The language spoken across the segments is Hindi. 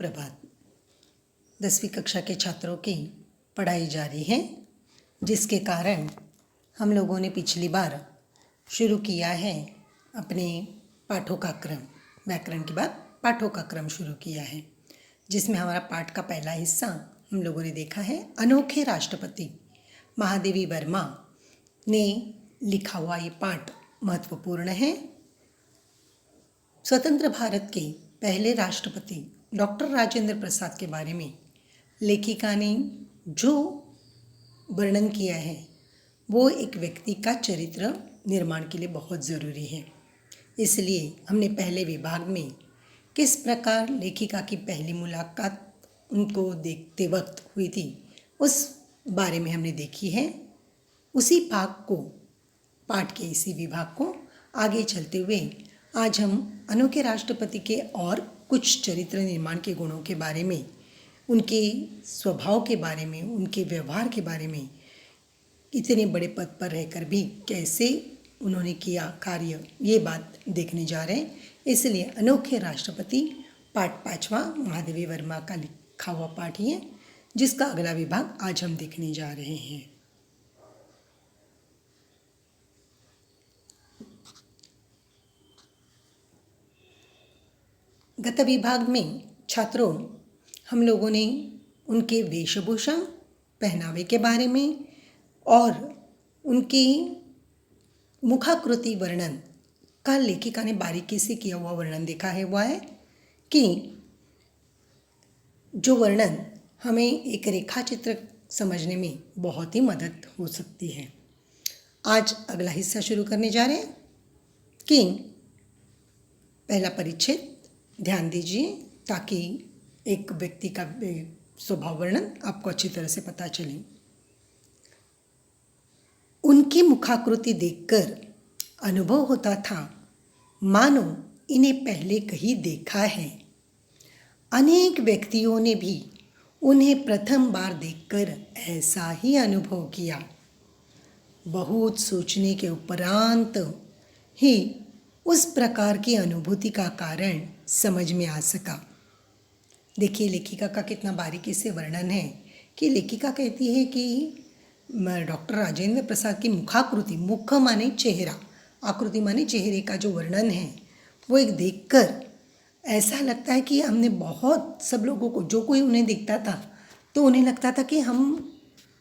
प्रभात। 10वीं कक्षा के छात्रों की पढ़ाई जारी है, जिसके कारण हम लोगों ने पिछली बार शुरू किया है अपने पाठों का क्रम। व्याकरण के बाद पाठों का क्रम शुरू किया है, जिसमें हमारा पाठ का पहला हिस्सा हम लोगों ने देखा है अनोखे राष्ट्रपति। महादेवी वर्मा ने लिखा हुआ ये पाठ महत्वपूर्ण है। स्वतंत्र भारत के पहले राष्ट्रपति डॉक्टर राजेंद्र प्रसाद के बारे में लेखिका ने जो वर्णन किया है वो एक व्यक्ति का चरित्र निर्माण के लिए बहुत ज़रूरी है। इसलिए हमने पहले विभाग में किस प्रकार लेखिका की पहली मुलाकात उनको देखते वक्त हुई थी उस बारे में हमने देखी है। उसी भाग को, पाठ के इसी विभाग को आगे चलते हुए आज हम अनोखे राष्ट्रपति के और कुछ चरित्र निर्माण के गुणों के बारे में, उनके स्वभाव के बारे में, उनके व्यवहार के बारे में, इतने बड़े पद पर रहकर भी कैसे उन्होंने किया कार्य, ये बात देखने जा रहे हैं। इसलिए अनोखे राष्ट्रपति पाठ 5वां महादेवी वर्मा का लिखा हुआ पाठ ही है, जिसका अगला विभाग आज हम देखने जा रहे हैं। गत विभाग में छात्रों हम लोगों ने उनके वेशभूषा, पहनावे के बारे में और उनकी मुखाकृति वर्णन का लेखिका ने बारीकी से किया हुआ वर्णन देखा है। वह है कि जो वर्णन हमें एक रेखा चित्र समझने में बहुत ही मदद हो सकती है। आज अगला हिस्सा शुरू करने जा रहे हैं कि पहला परिच्छेद ध्यान दीजिए ताकि एक व्यक्ति का स्वभाव वर्णन आपको अच्छी तरह से पता चले। उनकी मुखाकृति देखकर अनुभव होता था मानो इन्हें पहले कहीं देखा है। अनेक व्यक्तियों ने भी उन्हें प्रथम बार देखकर ऐसा ही अनुभव किया। बहुत सोचने के उपरांत ही उस प्रकार की अनुभूति का कारण समझ में आ सका। देखिए लेखिका का कितना बारीकी से वर्णन है कि लेखिका कहती है कि डॉक्टर राजेंद्र प्रसाद की मुखाकृति, मुख माने चेहरा, आकृति माने चेहरे का जो वर्णन है वो एक देखकर ऐसा लगता है कि हमने बहुत सब लोगों को, जो कोई उन्हें दिखता था तो उन्हें लगता था कि हम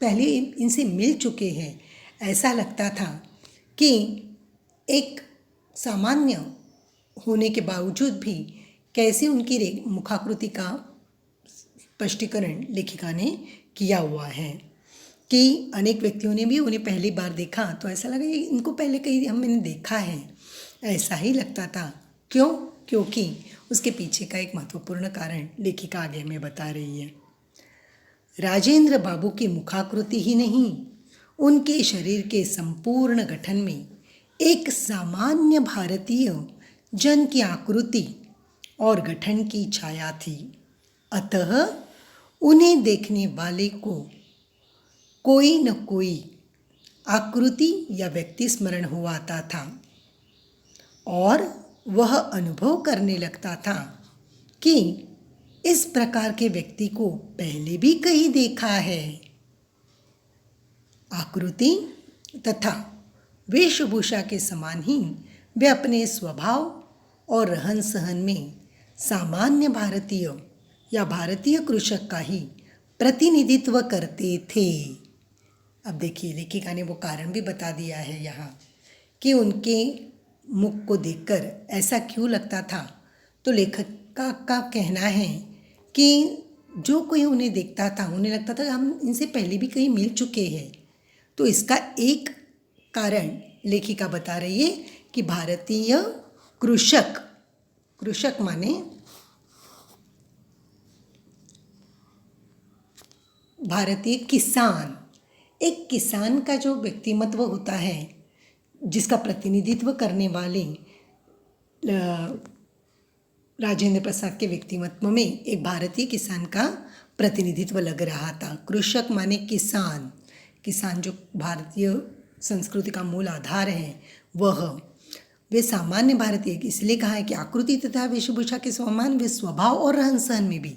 पहले इनसे मिल चुके हैं। ऐसा लगता था कि एक सामान्य होने के बावजूद भी कैसे उनकी मुखाकृति का स्पष्टीकरण लेखिका ने किया हुआ है कि अनेक व्यक्तियों ने भी उन्हें पहली बार देखा तो ऐसा लगा इनको पहले कहीं हमने देखा है, ऐसा ही लगता था। क्यों? क्योंकि उसके पीछे का एक महत्वपूर्ण कारण लेखिका आगे हमें बता रही है। राजेंद्र बाबू की मुखाकृति ही नहीं, उनके शरीर के संपूर्ण गठन में एक सामान्य भारतीय जन की आकृति और गठन की छाया थी। अतः उन्हें देखने वाले को कोई न कोई आकृति या व्यक्ति स्मरण हो आता था और वह अनुभव करने लगता था कि इस प्रकार के व्यक्ति को पहले भी कहीं देखा है। आकृति तथा वेशभूषा के समान ही वे अपने स्वभाव और रहन सहन में सामान्य भारतीय या भारतीय कृषक का ही प्रतिनिधित्व करते थे। अब देखिए लेखिका ने वो कारण भी बता दिया है यहाँ कि उनके मुख को देखकर ऐसा क्यों लगता था। तो लेखिका का कहना है कि जो कोई उन्हें देखता था उन्हें लगता था हम इनसे पहले भी कहीं मिल चुके हैं। तो इसका एक कारण लेखिका बता रही है कि भारतीय कृषक, कृषक माने भारतीय किसान, एक किसान का जो व्यक्तिमत्व होता है जिसका प्रतिनिधित्व करने वाले राजेंद्र प्रसाद के व्यक्तिमत्व में एक भारतीय किसान का प्रतिनिधित्व लग रहा था। कृषक माने किसान, किसान जो भारतीय संस्कृति का मूल आधार है वे सामान्य भारतीय इसलिए कहा है कि आकृति तथा वेशभूषा के समान वे स्वभाव और रहन सहन में भी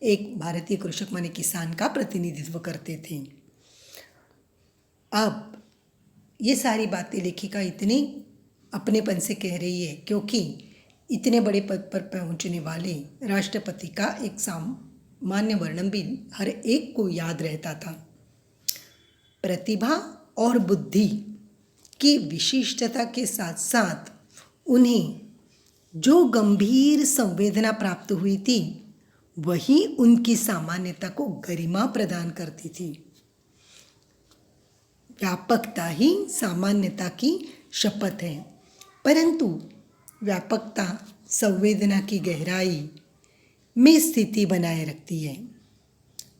एक भारतीय कृषक माने किसान का प्रतिनिधित्व करते थे। अब ये सारी बातें लेखिका इतनी अपनेपन से कह रही है क्योंकि इतने बड़े पद पर पहुंचने वाले राष्ट्रपति का एक सामान्य वर्णन भी हर एक को याद रहता था। प्रतिभा और बुद्धि की विशिष्टता के साथ साथ उन्हें जो गंभीर संवेदना प्राप्त हुई थी वही उनकी सामान्यता को गरिमा प्रदान करती थी। व्यापकता ही सामान्यता की शपथ है, परंतु व्यापकता संवेदना की गहराई में स्थिति बनाए रखती है।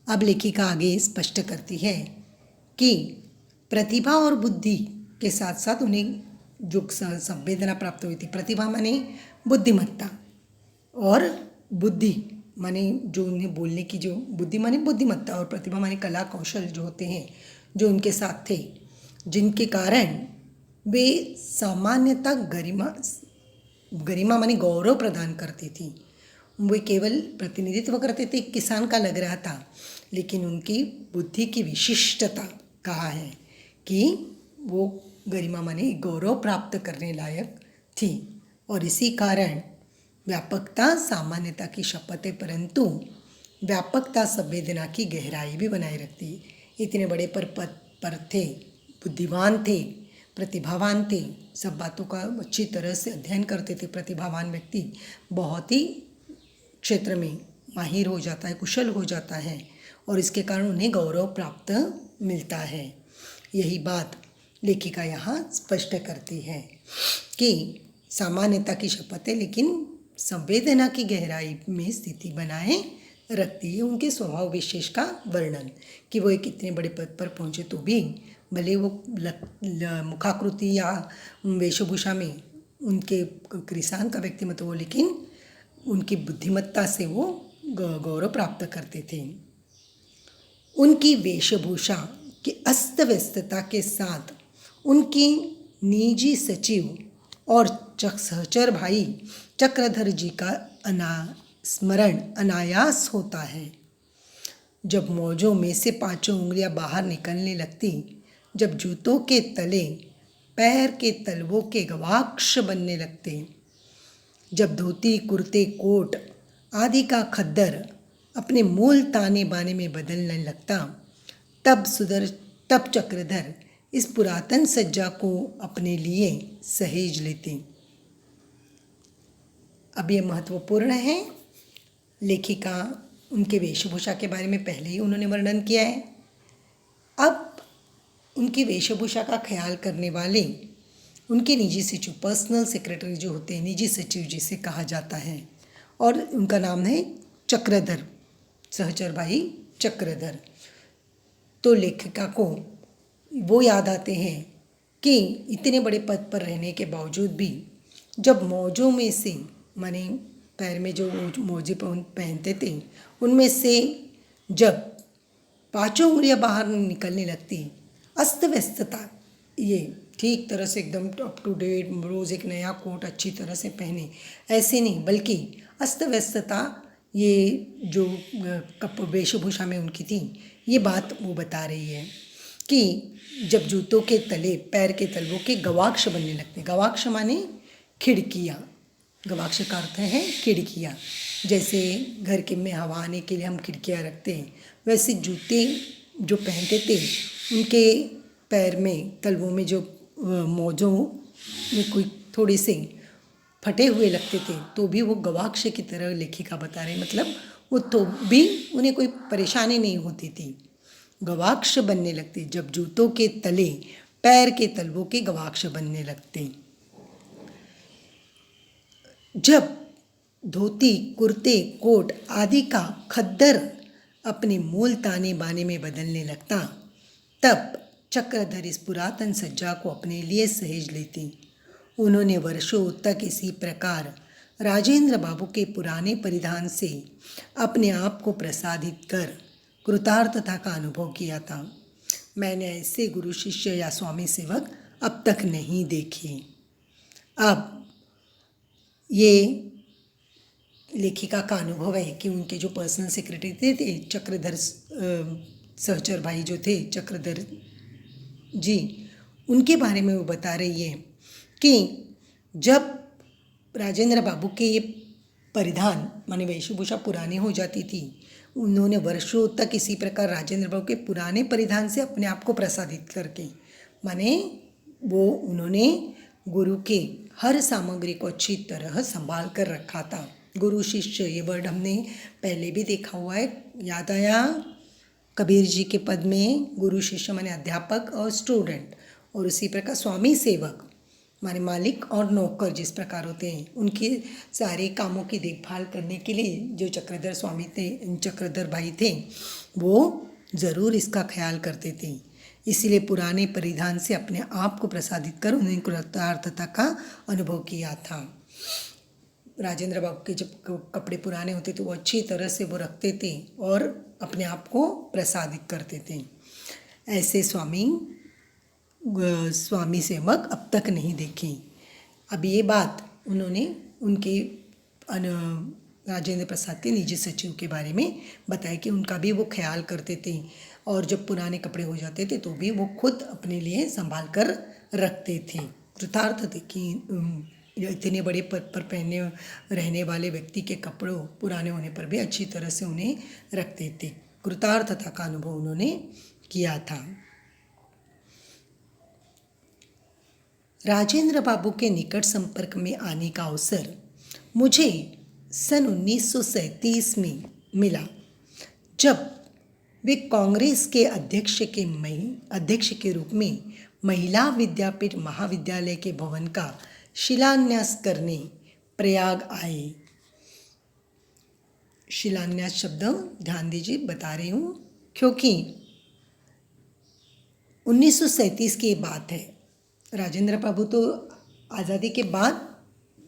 अब लेखिका आगे स्पष्ट करती है कि प्रतिभा और बुद्धि के साथ साथ उन्हें जो संवेदना प्राप्त हुई थी, प्रतिभा माने बुद्धिमत्ता और बुद्धि माने जो उन्हें बोलने की जो बुद्धि माने बुद्धिमत्ता और प्रतिभा माने कला कौशल जो होते हैं जो उनके साथ थे, जिनके कारण वे सामान्यता गरिमा माने गौरव प्रदान करती थी। वे केवल प्रतिनिधित्व करते थे, किसान का लग रहा था, लेकिन उनकी बुद्धि की विशिष्टता कहा है कि वो गरिमा माने गौरव प्राप्त करने लायक थी। और इसी कारण व्यापकता सामान्यता की शपथ है, परंतु व्यापकता संवेदना की गहराई भी बनाए रखती है। इतने बड़े पद पर थे, बुद्धिमान थे, प्रतिभावान थे, सब बातों का अच्छी तरह से अध्ययन करते थे। प्रतिभावान व्यक्ति बहुत ही क्षेत्र में माहिर हो जाता है, कुशल हो जाता है और इसके कारण उन्हें गौरव प्राप्त मिलता है। यही बात लेखिका यहाँ स्पष्ट करती है कि सामान्यता की शपथ है, लेकिन संवेदना की गहराई में स्थिति बनाए रखती है। उनके स्वभाव विशेष का वर्णन कि वो एक इतने बड़े पद पर पहुँचे तो भी भले वो मुखाकृति या वेशभूषा में उनके किसान का व्यक्तिमत्व हो, लेकिन उनकी बुद्धिमत्ता से वो गौरव प्राप्त करते थे। उनकी वेशभूषा की अस्त व्यस्तता के साथ उनकी निजी सचिव और सहचर भाई चक्रधर जी का स्मरण अनायास होता है। जब मौजों में से पांचों उंगलियां बाहर निकलने लगती, जब जूतों के तले पैर के तलवों के गवाक्ष बनने लगते, जब धोती कुर्ते कोट आदि का खद्दर अपने मूल ताने बाने में बदलने लगता, तब चक्रधर इस पुरातन सज्जा को अपने लिए सहेज लेते। अब ये महत्वपूर्ण है। लेखिका उनके वेशभूषा के बारे में पहले ही उन्होंने वर्णन किया है। अब उनकी वेशभूषा का ख्याल करने वाले उनके निजी सचिव, पर्सनल सेक्रेटरी जो होते हैं, निजी सचिव जिसे कहा जाता है, और उनका नाम है चक्रधर, सहचर भाई चक्रधर। तो लेखिका को वो याद आते हैं कि इतने बड़े पद पर रहने के बावजूद भी जब मौजों में से माने पैर में जो मोजे पहनते थे उनमें से जब पांचों उंगलियां बाहर निकलने लगती, अस्त व्यस्तता, ये ठीक तरह से एकदम अप टू डेट रोज़ एक नया कोट अच्छी तरह से पहने, ऐसे नहीं, बल्कि अस्त व्यस्तता ये जो वेशभूषा में उनकी थी, ये बात वो बता रही है कि जब जूतों के तले पैर के तलवों के गवाक्ष बनने लगते। गवाक्ष माने खिड़कियाँ, गवाक्ष का अर्थ है खिड़कियाँ। जैसे घर के में हवा आने के लिए हम खिड़कियाँ रखते हैं, वैसे जूते जो पहनते थे उनके पैर में तलवों में जो मोजों में कोई थोड़े से फटे हुए लगते थे तो भी वो गवाक्ष की तरह लेखिका बता रहे, मतलब वो तो भी उन्हें कोई परेशानी नहीं होती थी, गवाक्ष बनने लगते जब जूतों के तले पैर के तलवों के गवाक्ष बनने लगते। जब धोती कुर्ते कोट आदि का खद्दर अपने मूल ताने बाने में बदलने लगता, तब चक्रधर इस पुरातन सज्जा को अपने लिए सहेज लेती। उन्होंने वर्षों तक इसी प्रकार राजेंद्र बाबू के पुराने परिधान से अपने आप को प्रसादित कर कृतार्थता का अनुभव किया था। मैंने ऐसे गुरु शिष्य या स्वामी सेवक अब तक नहीं देखे। अब ये लेखिका का अनुभव है कि उनके जो पर्सनल सेक्रेटरी थे चक्रधर सहचर भाई जो थे चक्रधर जी, उनके बारे में वो बता रही है कि जब राजेंद्र बाबू के ये परिधान माने वेशभूषा पुरानी हो जाती थी, उन्होंने वर्षों तक इसी प्रकार राजेंद्र बाबू के पुराने परिधान से अपने आप को प्रसादित करके माने वो उन्होंने गुरु के हर सामग्री को अच्छी तरह संभाल कर रखा था। गुरु शिष्य ये वर्ड हमने पहले भी देखा हुआ है, याद आया? कबीर जी के पद में गुरु शिष्य माने अध्यापक और स्टूडेंट, और उसी प्रकार स्वामी सेवक माने मालिक और नौकर जिस प्रकार होते हैं, उनके सारे कामों की देखभाल करने के लिए जो चक्रधर स्वामी थे, चक्रधर भाई थे, वो ज़रूर इसका ख्याल करते थे। इसीलिए पुराने परिधान से अपने आप को प्रसादित कर उन्हें कृतार्थता का अनुभव किया था। राजेंद्र बाबू के जब कपड़े पुराने होते थे वो अच्छी तरह से वो रखते थे और अपने आप को प्रसादित करते थे। ऐसे स्वामी सेवक अब तक नहीं देखे। अब ये बात उन्होंने उनके राजेंद्र प्रसाद के निजी सचिव के बारे में बताया कि उनका भी वो ख्याल करते थे और जब पुराने कपड़े हो जाते थे तो भी वो खुद अपने लिए संभाल कर रखते थे। कृतार्थ थे कि इतने बड़े पद पर पहने रहने वाले व्यक्ति के कपड़ों पुराने होने पर भी अच्छी तरह से उन्हें रखते थे। कृतार्थता का अनुभव उन्होंने किया था। राजेंद्र बाबू के निकट संपर्क में आने का अवसर मुझे सन 1937 में मिला, जब वे कांग्रेस के अध्यक्ष के रूप में महिला विद्यापीठ महाविद्यालय के भवन का शिलान्यास करने प्रयाग आए। शिलान्यास शब्द ध्यान दीजिए, बता रही हूँ क्योंकि 1937 की बात है। राजेंद्र बाबू तो आज़ादी के बाद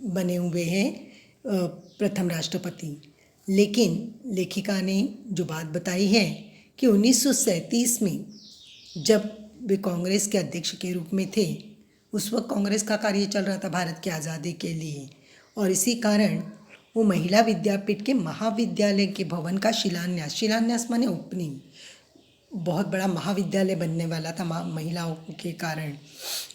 बने हुए हैं प्रथम राष्ट्रपति, लेकिन लेखिका ने जो बात बताई है कि 1937 में जब वे कांग्रेस के अध्यक्ष के रूप में थे, उस वक्त कांग्रेस का कार्य चल रहा था भारत की आज़ादी के लिए, और इसी कारण वो महिला विद्यापीठ के महाविद्यालय के भवन का शिलान्यास माने ओपनिंग, बहुत बड़ा महाविद्यालय बनने वाला था महिलाओं के कारण,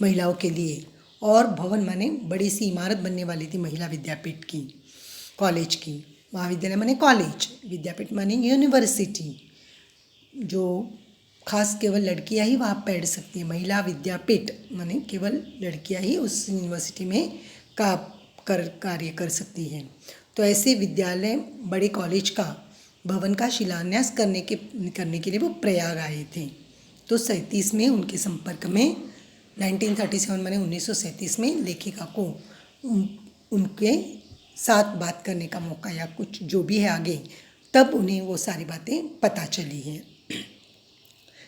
महिलाओं के लिए, और भवन माने बड़ी सी इमारत बनने वाली थी महिला विद्यापीठ की, कॉलेज की। महाविद्यालय माने कॉलेज, विद्यापीठ माने यूनिवर्सिटी, जो खास केवल लड़कियां ही वहाँ पढ़ सकती हैं। महिला विद्यापीठ माने केवल लड़कियां ही उस यूनिवर्सिटी में कार्य कर सकती हैं। तो ऐसे विद्यालय, बड़े कॉलेज का भवन का शिलान्यास करने के लिए वो प्रयाग आए थे। तो 37 में उनके संपर्क में 1937 माने 1937 में लेखिका को उनके साथ बात करने का मौका या कुछ जो भी है आगे, तब उन्हें वो सारी बातें पता चली हैं।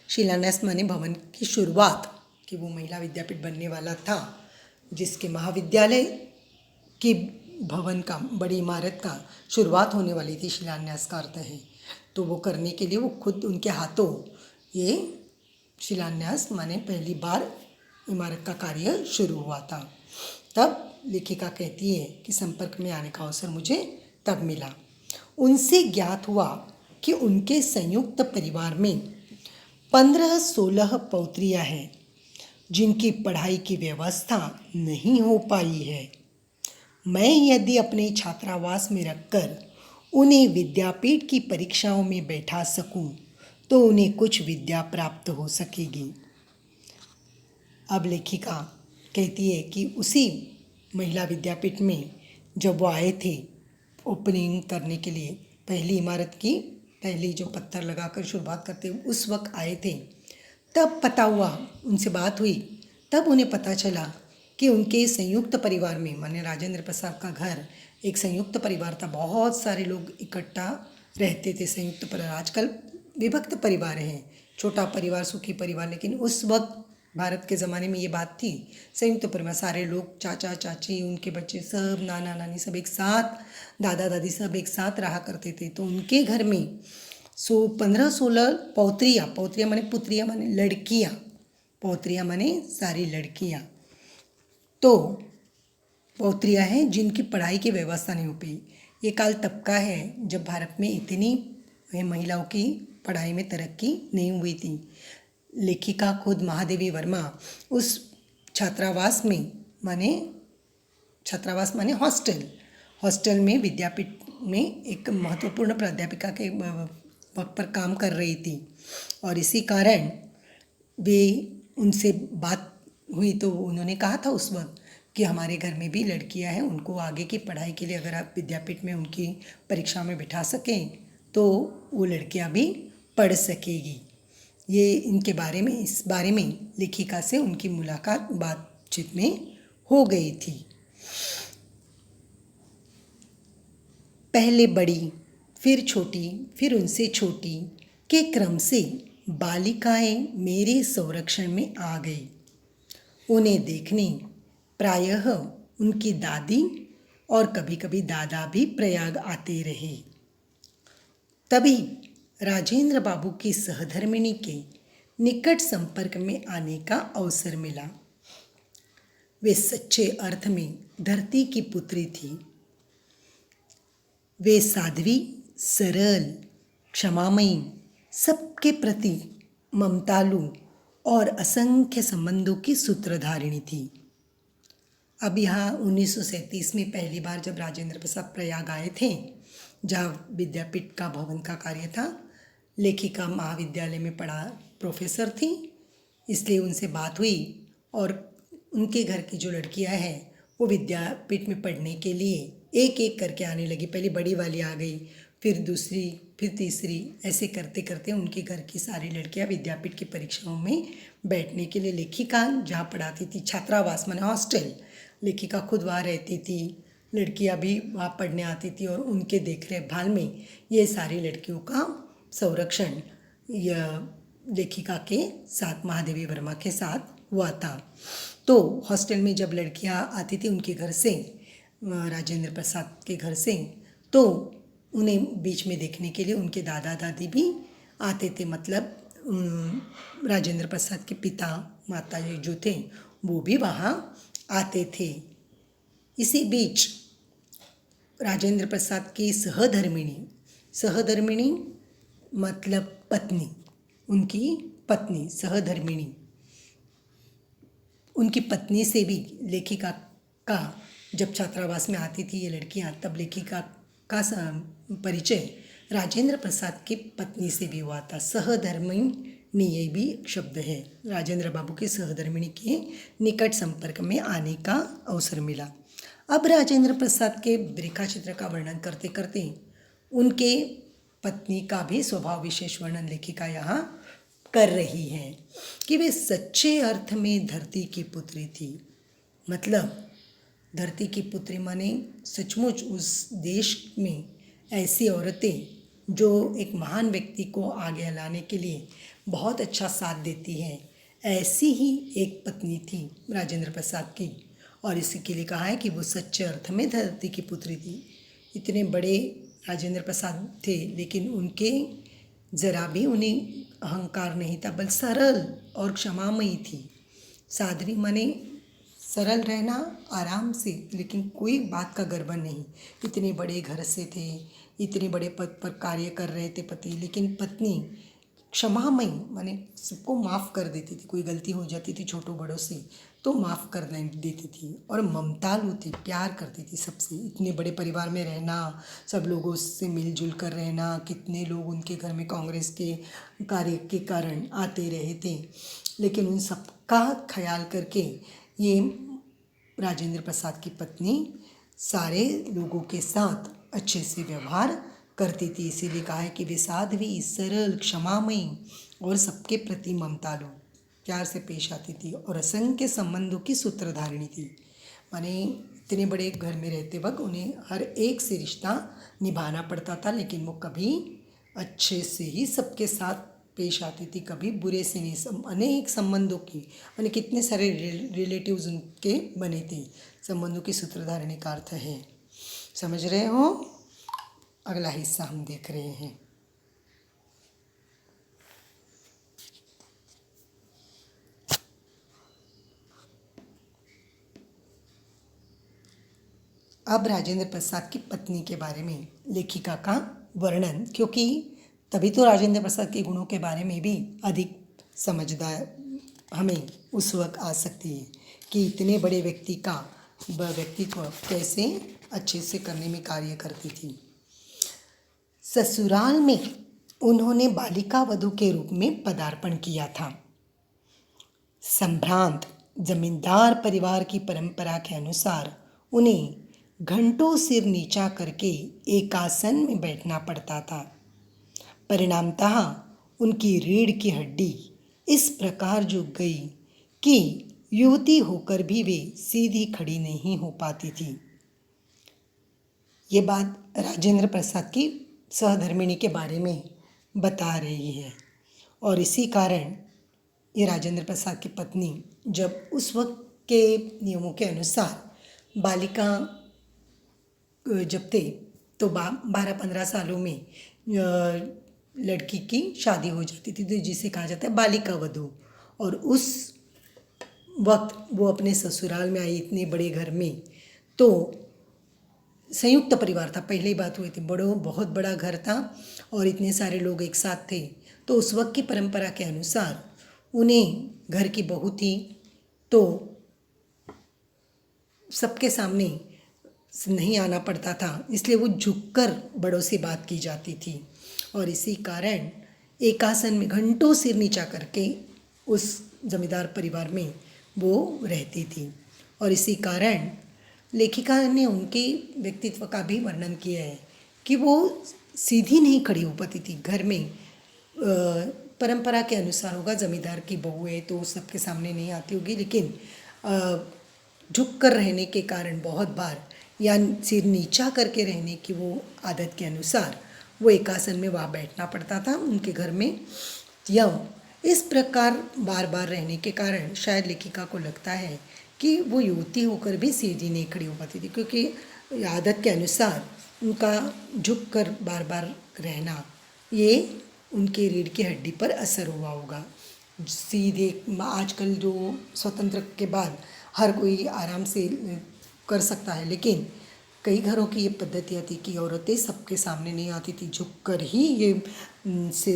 शिलान्यास माने भवन की शुरुआत, कि वो महिला विद्यापीठ बनने वाला था, जिसके महाविद्यालय के भवन का, बड़ी इमारत का शुरुआत होने वाली थी, शिलान्यास का अर्थ है। तो वो करने के लिए वो खुद उनके हाथों ये शिलान्यास माने पहली बार इमारत का कार्य शुरू हुआ था। तब लेखिका कहती है कि संपर्क में आने का अवसर मुझे तब मिला। उनसे ज्ञात हुआ कि उनके संयुक्त परिवार में 15-16 पौत्रियाँ हैं जिनकी पढ़ाई की व्यवस्था नहीं हो पाई है। मैं यदि अपने छात्रावास में रखकर उन्हें विद्यापीठ की परीक्षाओं में बैठा सकूं, तो उन्हें कुछ विद्या प्राप्त हो सकेगी। अब लेखिका कहती है कि उसी महिला विद्यापीठ में जब वो आए थे ओपनिंग करने के लिए, पहली इमारत की पहली जो पत्थर लगाकर शुरुआत करते उस वक्त आए थे, तब पता हुआ, उनसे बात हुई, तब उन्हें पता चला कि उनके संयुक्त परिवार में, माने राजेंद्र प्रसाद का घर एक संयुक्त परिवार था, बहुत सारे लोग इकट्ठा रहते थे। संयुक्त परिवार, आजकल विभक्त परिवार हैं, छोटा परिवार सुखी परिवार, लेकिन उस वक्त भारत के ज़माने में ये बात थी संयुक्त परिवार, सारे लोग, चाचा चाची, उनके बच्चे सब, नाना नानी सब एक साथ, दादा दादी सब एक साथ रहा करते थे। तो उनके घर में 15-16 पौत्रियाँ माने पुत्रियाँ माने लड़कियाँ, पौत्रियाँ माने सारी लड़कियाँ। तो पौत्रियाँ हैं जिनकी पढ़ाई की व्यवस्था नहीं हो पाई। ये काल तब का है जब भारत में इतनी महिलाओं की पढ़ाई में तरक्की नहीं हुई थी। लेखिका खुद महादेवी वर्मा उस छात्रावास में माने छात्रावास माने हॉस्टल हॉस्टल में विद्यापीठ में एक महत्वपूर्ण प्राध्यापिका के पद पर काम कर रही थी और इसी कारण वे उनसे बात हुई तो उन्होंने कहा था उस वक्त कि हमारे घर में भी लड़कियां हैं, उनको आगे की पढ़ाई के लिए अगर आप विद्यापीठ में उनकी परीक्षा में बिठा सकें तो वो लड़कियां भी पढ़ सकेगी। ये इनके बारे में इस बारे में लेखिका से उनकी मुलाकात बातचीत में हो गई थी। पहले बड़ी, फिर छोटी, फिर उनसे छोटी के क्रम से बालिकाएं मेरे संरक्षण में आ गई। उन्हें देखने प्रायः उनकी दादी और कभी कभी दादा भी प्रयाग आते रहे। तभी राजेंद्र बाबू की सहधर्मिणी के निकट संपर्क में आने का अवसर मिला। वे सच्चे अर्थ में धरती की पुत्री थी। वे साध्वी, सरल, क्षमामयी, सबके प्रति ममतालु और असंख्य संबंधों की सूत्रधारिणी थी। अब यहाँ 1937 में पहली बार जब राजेंद्र प्रसाद प्रयाग आए थे, जहाँ विद्यापीठ का भवन का कार्य था, लेखिका महाविद्यालय में पढ़ा प्रोफेसर थी, इसलिए उनसे बात हुई और उनके घर की जो लड़कियां हैं वो विद्यापीठ में पढ़ने के लिए एक एक करके आने लगी। पहले बड़ी वाली आ गई, फिर दूसरी, फिर तीसरी, ऐसे करते करते उनके घर की सारी लड़कियां विद्यापीठ की परीक्षाओं में बैठने के लिए लेखिका जहाँ पढ़ाती थी, छात्रावास माने हॉस्टल, लेखिका खुद वहाँ रहती थी, लड़कियां भी वहाँ पढ़ने आती थी और उनके देखभाल में ये सारी लड़कियों का संरक्षण यह लेखिका के साथ, महादेवी वर्मा के साथ हुआ था। तो हॉस्टल में जब लड़कियां आती थी उनके घर से, राजेंद्र प्रसाद के घर से, तो उन्हें बीच में देखने के लिए उनके दादा दादी भी आते थे। मतलब राजेंद्र प्रसाद के पिता माता जो थे वो भी वहाँ आते थे। इसी बीच राजेंद्र प्रसाद की सहधर्मिणी मतलब पत्नी, उनकी पत्नी सहधर्मिणी, उनकी पत्नी से भी लेखिका का जब छात्रावास में आती थी ये लड़कियां, तब लेखिका का परिचय राजेंद्र प्रसाद की पत्नी से भी हुआ था। सहधर्मिणी ये भी शब्द है। राजेंद्र बाबू की सहधर्मिणी के निकट संपर्क में आने का अवसर मिला। अब राजेंद्र प्रसाद के रेखा चित्र का वर्णन करते करते उनके पत्नी का भी स्वभाव विशेष वर्णन लेखिका यहाँ कर रही है कि वे सच्चे अर्थ में धरती की पुत्री थी। मतलब धरती की पुत्री माने सचमुच उस देश में ऐसी औरतें जो एक महान व्यक्ति को आगे लाने के लिए बहुत अच्छा साथ देती हैं, ऐसी ही एक पत्नी थी राजेंद्र प्रसाद की। और इसी के लिए कहा है कि वो सच्चे अर्थ में धरती की पुत्री थी। इतने बड़े राजेंद्र प्रसाद थे लेकिन उनके ज़रा भी उन्हें अहंकार नहीं था, बल्कि सरल और क्षमामयी थी। साध्वी माने सरल रहना आराम से, लेकिन कोई बात का गर्व नहीं। इतने बड़े घर से थे, इतने बड़े पद पर कार्य कर रहे थे पति, लेकिन पत्नी क्षमामयी माने सबको माफ़ कर देती थी। कोई गलती हो जाती थी छोटों बड़ों से तो माफ़ कर देती थी और ममतालु थी, प्यार करती थी सबसे। इतने बड़े परिवार में रहना, सब लोगों से मिलजुल कर रहना, कितने लोग उनके घर में कांग्रेस के कार्य के कारण आते रहे थे, लेकिन उन सबका ख्याल करके ये राजेंद्र प्रसाद की पत्नी सारे लोगों के साथ अच्छे से व्यवहार करती थी। इसीलिए कहा है कि वे साध्वी, सरल, क्षमामयी और सबके प्रति ममतालु, प्यार से पेश आती थी और असंख्य संबंधों की सूत्रधारिणी थी। माने इतने बड़े घर में रहते वक्त उन्हें हर एक से रिश्ता निभाना पड़ता था, लेकिन वो कभी अच्छे से ही सबके साथ पेश आती थी, कभी बुरे से नहीं। अनेक संबंधों की माने कितने सारे रिलेटिव्स उनके बने थे। संबंधों की सूत्रधारिणी का अर्थ है, समझ रहे हो? अगला हिस्सा हम देख रहे हैं। अब राजेंद्र प्रसाद की पत्नी के बारे में लेखिका का वर्णन, क्योंकि तभी तो राजेंद्र प्रसाद के गुणों के बारे में भी अधिक समझदार हमें उस वक्त आ सकती है कि इतने बड़े व्यक्ति का व्यक्तित्व कैसे अच्छे से करने में कार्य करती थी। ससुराल में उन्होंने बालिका वधू के रूप में पदार्पण किया था। संभ्रांत जमींदार परिवार की परंपरा के अनुसार उन्हें घंटों सिर नीचा करके एक आसन में बैठना पड़ता था। परिणामतः उनकी रीढ़ की हड्डी इस प्रकार झुक गई कि युवती होकर भी वे सीधी खड़ी नहीं हो पाती थी। ये बात राजेंद्र प्रसाद की सहधर्मिणी के बारे में बता रही है। और इसी कारण ये राजेंद्र प्रसाद की पत्नी जब उस वक्त के नियमों के अनुसार बालिका जब थे तो 12-15 सालों में लड़की की शादी हो जाती थी, तो जिसे कहा जाता है बालिका वधू। और उस वक्त वो अपने ससुराल में आई इतने बड़े घर में, तो संयुक्त परिवार था, पहले ही बात हुई थी, बहुत बड़ा घर था और इतने सारे लोग एक साथ थे। तो उस वक्त की परंपरा के अनुसार उन्हें घर की बहू थी तो सबके सामने नहीं आना पड़ता था, इसलिए वो झुककर बड़ों से बात की जाती थी। और इसी कारण एक आसन में घंटों सिर नीचा करके उस जमींदार परिवार में वो रहती थी। और इसी कारण लेखिका ने उनके व्यक्तित्व का भी वर्णन किया है कि वो सीधी नहीं खड़ी हो पाती थी घर में। परंपरा के अनुसार होगा, जमींदार की बहू है तो सबके सामने नहीं आती होगी, लेकिन झुक कर रहने के कारण बहुत बार या सिर नीचा करके रहने की वो आदत के अनुसार वो एक आसन में वहाँ बैठना पड़ता था उनके घर में। या इस प्रकार बार बार रहने के कारण शायद लेखिका को लगता है कि वो युवती होकर भी सीधी नहीं खड़ी हो पाती थी, क्योंकि आदत के अनुसार उनका झुक कर बार बार रहना, ये उनके रीढ़ की हड्डी पर असर हुआ होगा। सीधे आजकल जो स्वतंत्र के बाद हर कोई आराम से कर सकता है, लेकिन कई घरों की ये पद्धतियाँ थी कि औरतें सबके सामने नहीं आती थी, झुककर ही ये से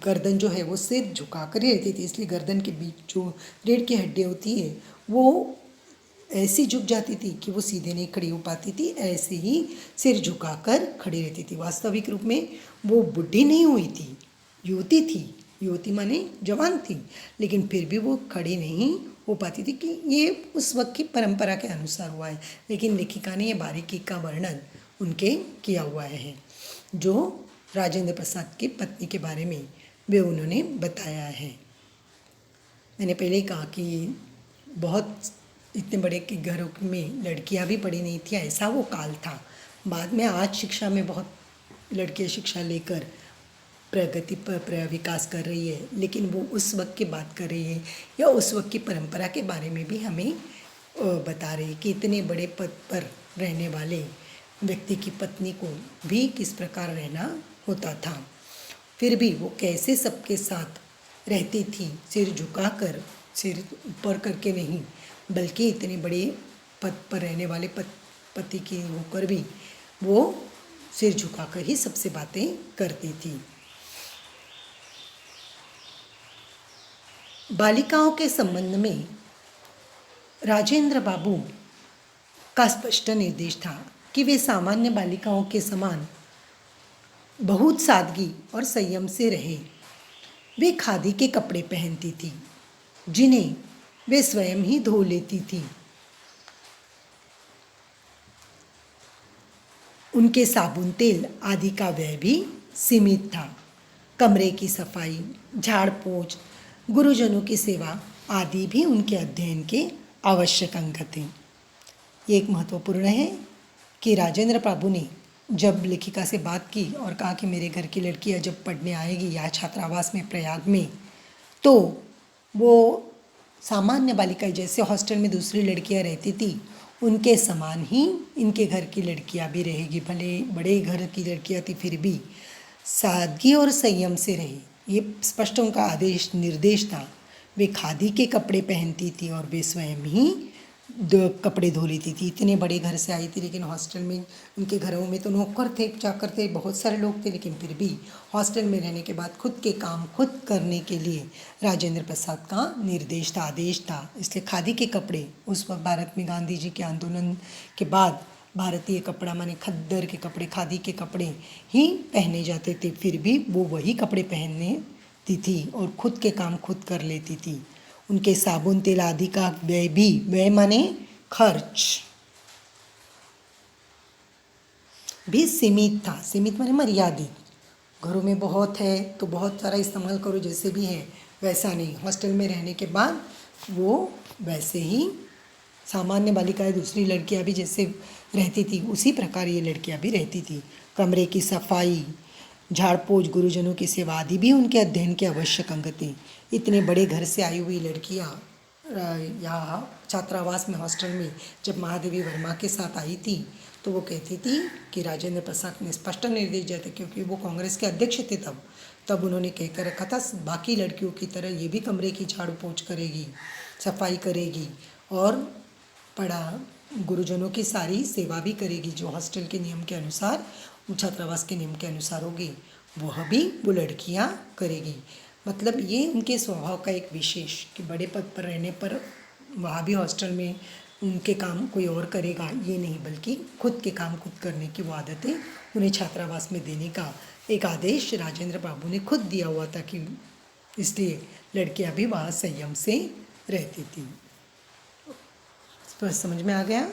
गर्दन जो है वो सिर झुका कर ही रहती थी। इसलिए गर्दन के बीच जो रीढ़ की हड्डी होती है वो ऐसी झुक जाती थी कि वो सीधे नहीं खड़ी हो पाती थी, ऐसे ही सिर झुकाकर खड़ी रहती थी। वास्तविक रूप में वो बुढ़ी नहीं हुई थी, युवती थी, युवती माने जवान थी, लेकिन फिर भी वो खड़ी नहीं हो पाती थी कि ये उस वक्त की परंपरा के अनुसार हुआ है। लेकिन लेखिका ने ये बारीकी का वर्णन उनके किया हुआ है जो राजेंद्र प्रसाद की पत्नी के बारे में वे उन्होंने बताया है। मैंने पहले ही कहा कि बहुत इतने बड़े के घरों में लड़कियां भी पढ़ी नहीं थी, ऐसा वो काल था। बाद में आज शिक्षा में बहुत लड़कियां शिक्षा लेकर प्रगति पर विकास कर रही है, लेकिन वो उस वक्त की बात कर रही है या उस वक्त की परंपरा के बारे में भी हमें बता रही है कि इतने बड़े पद पर रहने वाले व्यक्ति की पत्नी को भी किस प्रकार रहना होता था। फिर भी वो कैसे सबके साथ रहती थी, सिर झुकाकर, सिर ऊपर करके नहीं, बल्कि इतने बड़े पद पर रहने वाले पति की होकर भी वो सिर झुकाकर ही सबसे बातें करती थी। बालिकाओं के संबंध में राजेंद्र बाबू का स्पष्ट निर्देश था कि वे सामान्य बालिकाओं के समान बहुत सादगी और संयम से रहे। वे खादी के कपड़े पहनती थी जिन्हें वे स्वयं ही धो लेती थी। उनके साबुन तेल आदि का व्यय भी सीमित था। कमरे की सफाई, झाड़ पोंछ, गुरुजनों की सेवा आदि भी उनके अध्ययन के आवश्यक अंग थे। ये एक महत्वपूर्ण है कि राजेंद्र बाबू ने जब लेखिका से बात की और कहा कि मेरे घर की लड़कियां जब पढ़ने आएगी या छात्रावास में प्रयाग में, तो वो सामान्य बालिका जैसे हॉस्टल में दूसरी लड़कियां रहती थी उनके समान ही इनके घर की लड़कियां भी रहेगी। भले बड़े घर की लड़कियां थी फिर भी सादगी और संयम से रहे, ये स्पष्ट उनका आदेश निर्देश था। वे खादी के कपड़े पहनती थी और वे स्वयं ही कपड़े धो लेती थी। इतने बड़े घर से आई थी, लेकिन हॉस्टल में उनके घरों में तो नौकर थे, चाकर थे, बहुत सारे लोग थे, लेकिन फिर भी हॉस्टल में रहने के बाद खुद के काम खुद करने के लिए राजेंद्र प्रसाद का निर्देश था, आदेश था। इसलिए खादी के कपड़े उस वक्त भारत में गांधी जी के आंदोलन के बाद भारतीय कपड़ा माने खद्दर के कपड़े, खादी के कपड़े ही पहने जाते थे। फिर भी वो वही कपड़े पहनती थी और खुद के काम खुद कर लेती थी। उनके साबुन तेल आदि का व्यय माने खर्च भी सीमित था। सीमित माने मर्यादित। घरों में बहुत है तो बहुत सारा इस्तेमाल करो, जैसे भी है वैसा नहीं। हॉस्टल में रहने के बाद वो वैसे ही सामान्य बालिकाएं, दूसरी लड़कियां भी जैसे रहती थी उसी प्रकार ये लड़कियां भी रहती थी। कमरे की सफाई, झाड़ पोछ, गुरुजनों की सेवा आदि भी उनके अध्ययन के आवश्यक अंग थे। इतने बड़े घर से आई हुई लड़कियां यहाँ छात्रावास में, हॉस्टल में जब महादेवी वर्मा के साथ आई थी तो वो कहती थी कि राजेंद्र प्रसाद ने स्पष्ट निर्देश दिया था, क्योंकि वो कांग्रेस के अध्यक्ष थे तब उन्होंने कहकर रखा था बाकी लड़कियों की तरह ये भी कमरे की झाड़ू पोछ करेगी, सफाई करेगी और गुरुजनों की सारी सेवा भी करेगी, जो हॉस्टल के नियम के अनुसार, छात्रावास के नियम के अनुसार होगी, वह भी वो लड़कियां करेगी। मतलब ये उनके स्वभाव का एक विशेष कि बड़े पद पर रहने पर वहाँ भी हॉस्टल में उनके काम कोई और करेगा ये नहीं, बल्कि खुद के काम खुद करने की वो आदतें उन्हें छात्रावास में देने का एक आदेश राजेंद्र बाबू ने खुद दिया हुआ था, कि इसलिए लड़कियां भी वहाँ संयम से रहती थी। तो समझ में आ गया।